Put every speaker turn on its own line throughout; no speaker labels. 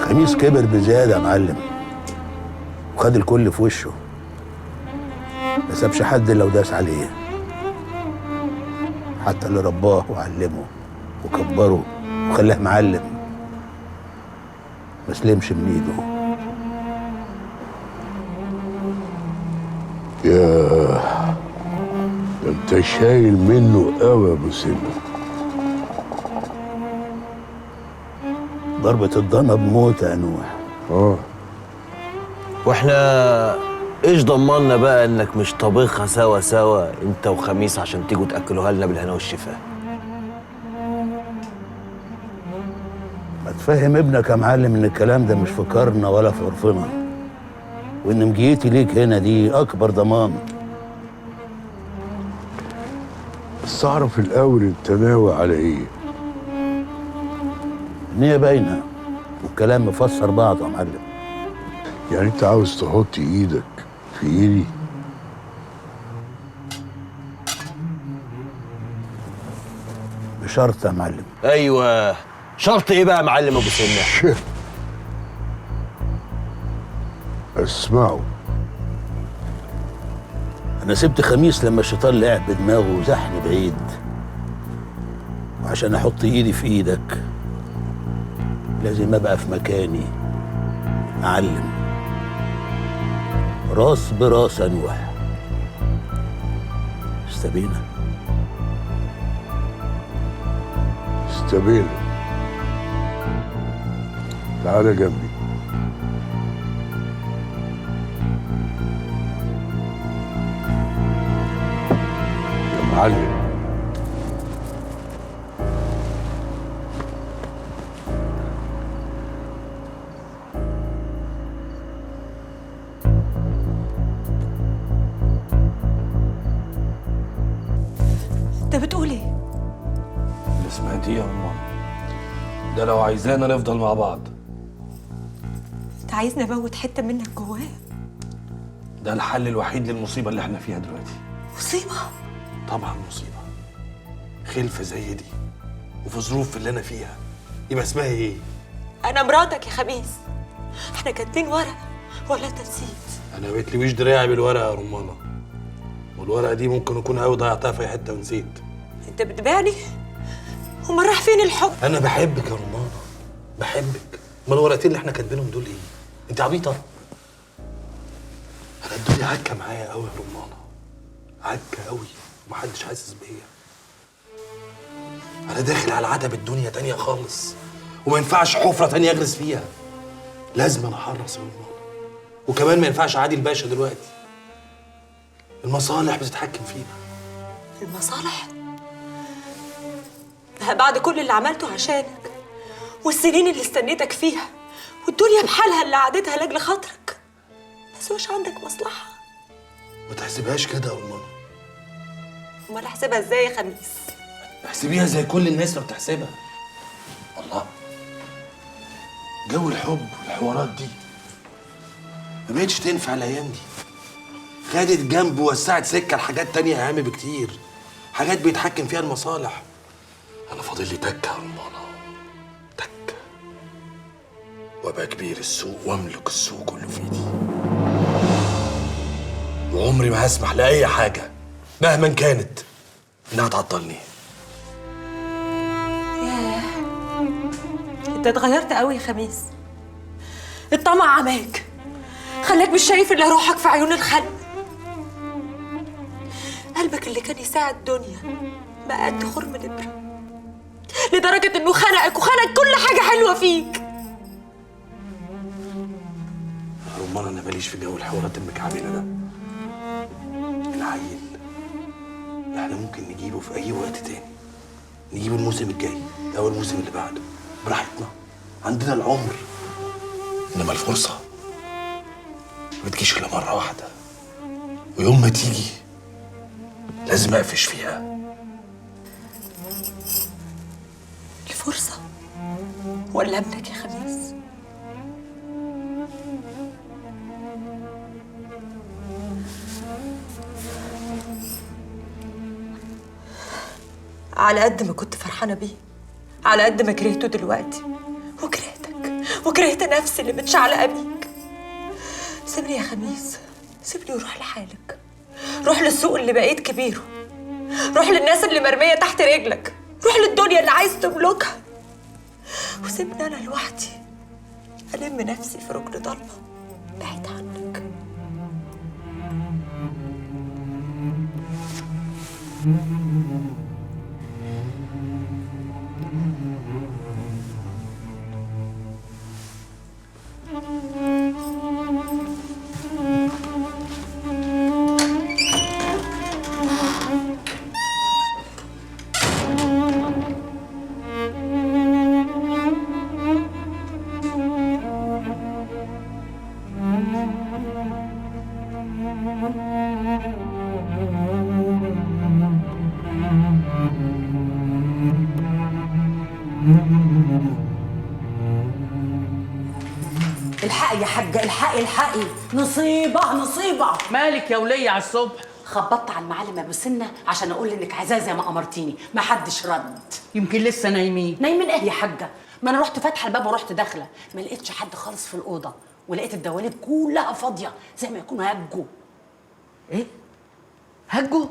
خميس كبر بزياده يا معلم، وخد الكل في وشه، ما سابش حد الا وداس عليه، حتى اللي رباه وعلمه وكبره وخلاه معلم ما سلمش من ايده.
ياه، ده انت شايل منه قوي يا ابو سنة.
ضربة الضنا بموت يا نوح.
واحنا ايش ضمننا بقى انك مش طابخها سوا سوا انت وخميس عشان تيجوا تاكلوها لنا بالهنا والشفاء؟
ما تفهم ابنك يا معلم ان الكلام ده مش في كارنا ولا في عرفنا، وان مجيتي ليك هنا دي اكبر ضمان.
بس اعرف الاول انت ناوي على ايه؟
النية باينة والكلام مفسر بعضه يا معلم.
يعني انت عاوز تحط ايدك في ايدي؟
بشرط يا معلم.
ايوه، شرط ايه بقى يا معلم ابو سنه؟
اسمعوا،
انا سبت خميس لما الشيطان لعب بدماغه وزحني بعيد، وعشان احط ايدي في ايدك لازم ابقى في مكاني معلم، راس براس يا نوح. استبينا.
استبينا. تعالى جنبي. يا معلم،
انت بتقول ايه؟
اللي سمعتيه يا ماما ده لو عايزانا نفضل مع بعض.
انت عايزني اموت حته منك جوايا؟
ده الحل الوحيد للمصيبه اللي احنا فيها دلوقتي.
مصيبه؟
طبعا مصيبه. خلفه زي دي وفي ظروف اللي انا فيها يبقى اسمها ايه؟
انا مراتك يا خميس، احنا كاتبين ورقه ولا انت نسيت؟
انا ما بتلويش دراعي بالورقه يا رمانه، والورقه دي ممكن اكون قوي ضيعتها في اي حته ونسيت.
انت بتبيعني؟ امال راح فين الحب؟
انا بحبك يا رمانه، بحبك. امال الورقتين اللي احنا كاتبينهم دول ايه؟ انت عبيطه؟ انا الدنيا عكه معايا قوي يا رمانه، عكه قوي ومحدش حاسس بيا. انا داخل على عتب الدنيا تانية خالص، وما ينفعش حفره تانية اغرس فيها. لازم انا احرص يا رمانه، وكمان ما ينفعش عادل باشا دلوقتي. المصالح بتتحكم فينا.
المصالح؟ ده بعد كل اللي عملته عشانك والسنين اللي استنيتك فيها والدنيا بحالها اللي قعدتها لاجل خاطرك، بس مش عندك مصلحه.
ما تحسبهاش كده يا رمانه.
امال احسبها ازاي يا خميس؟
احسبيها زي كل الناس ما بتحسبها. الله، جو الحب والحوارات دي ما بقتش تنفع الايام دي. خدت جنب ووسعت سكه لحاجات تانية اهم بكتير، حاجات بيتحكم فيها المصالح. انا فاضل لي تكه يا رمانه، تكه، وابقى كبير السوق واملك السوق كله في ايدي. وعمري ما هسمح لاي حاجه مهما كانت انها تعطلني.
ياه، انت اتغيرت قوي يا خميس. الطمع عماك، خلاك مش شايف الا روحك في عيون الخلق. قلبك اللي كان يساعد الدنيا بقى قد خرم نبره، لدرجه انه خنقك وخنق كل حاجه حلوه فيك.
رمان انا ماليش في جو الحوارات المكعبله ده. العيل احنا ممكن نجيبه في اي وقت تاني، نجيبه الموسم الجاي او الموسم اللي بعده براحتنا، عندنا العمر. انما الفرصه ما بتجيش الا مره واحده، ويوم ما تيجي لازم اقفش فيها.
الفرصه ولا ابنك يا خميس؟ على قد ما كنت فرحانه بيه، على قد ما كرهته دلوقتي، وكرهتك وكرهت نفسي اللي متشعلقة بيك. سيبني يا خميس، سيبني وروح لحالك. روح للسوق اللي بقيت كبيره، روح للناس اللي مرمية تحت رجلك، روح للدنيا اللي عايز تملكها، وسيبني أنا لوحدي ألم نفسي في ركن ضلمة بعيد عنك.
الحقي يا حاجة، الحقي نصيبة.
مالك يا ولية على الصبح؟
خبطت على المعلم ابو سنة عشان اقول انك عايزاه زي ما امرتيني، ما حدش رد.
يمكن لسه نايمين.
نايمين ايه يا حاجة؟ ما انا رحت فاتحه الباب ورحت داخله، ما لقيتش حد خالص في الاوضه، ولقيت الدواليب كلها فاضيه زي ما يكونوا هجوا.
ايه؟ هجوا؟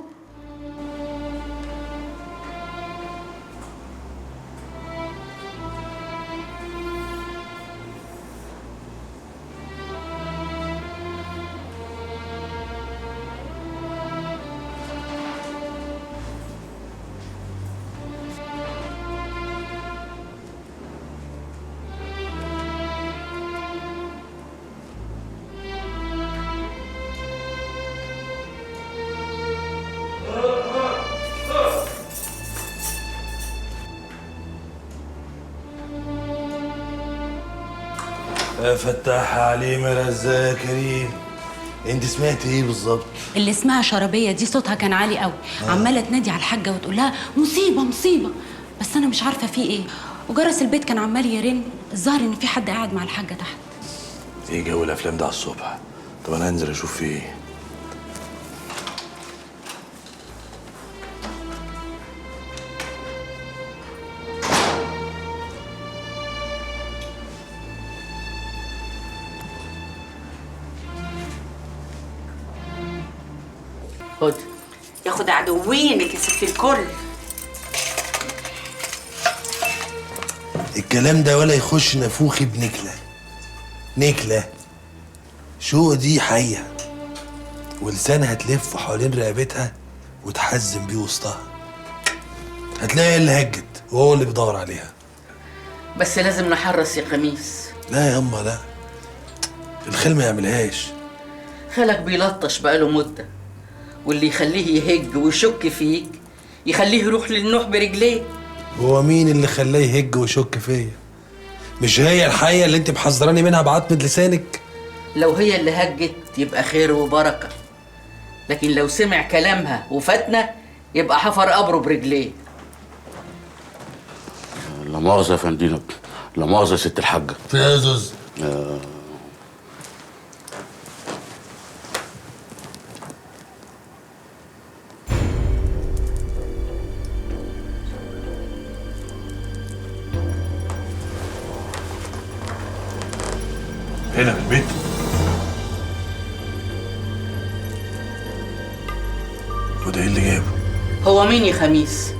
يا فتاح عليم يا رزاق كريم، انت سمعتي ايه بالظبط؟
اللي اسمها شربيه دي صوتها كان عالي قوي، عماله تنادي على الحاجه وتقول لها مصيبه، بس انا مش عارفه في ايه، وجرس البيت كان عمال يرن، الظاهر ان في حد قاعد مع الحاجه تحت.
ايه جو الافلام ده على الصبح؟ طب انا هنزل اشوف فيه ايه.
خد.
ياخد عدوينك يا ست الكل.
الكلام ده ولا يخش نافوخي بنكله. نكله شو دي حيه ولسانها تلف حوالين رقبتها وتحزم بيه وسطها، هتلاقي اللي هجت وهو اللي بيدور عليها.
بس لازم نحرص يا خميس.
لا يا اما لا، الخيل ما يعملهاش.
خالك بيلطش بقاله مده، واللي يخليه يهج ويشك فيك يخليه يروح للنوح برجليه.
هو مين اللي خلاه يهج ويشك فيا؟ مش هي الحيه اللي انت محذراني منها بعتمة لسانك؟
لو هي اللي هجت يبقى خير وبركه، لكن لو سمع كلامها وفاتنا يبقى حفر قبره برجليه.
لا مؤاخذة يا فندينا، لا مؤاخذة يا ست الحاجة.
في يا زوز؟ هنا في البيت. وده ايه اللي جابه؟
هو مين يا خميس؟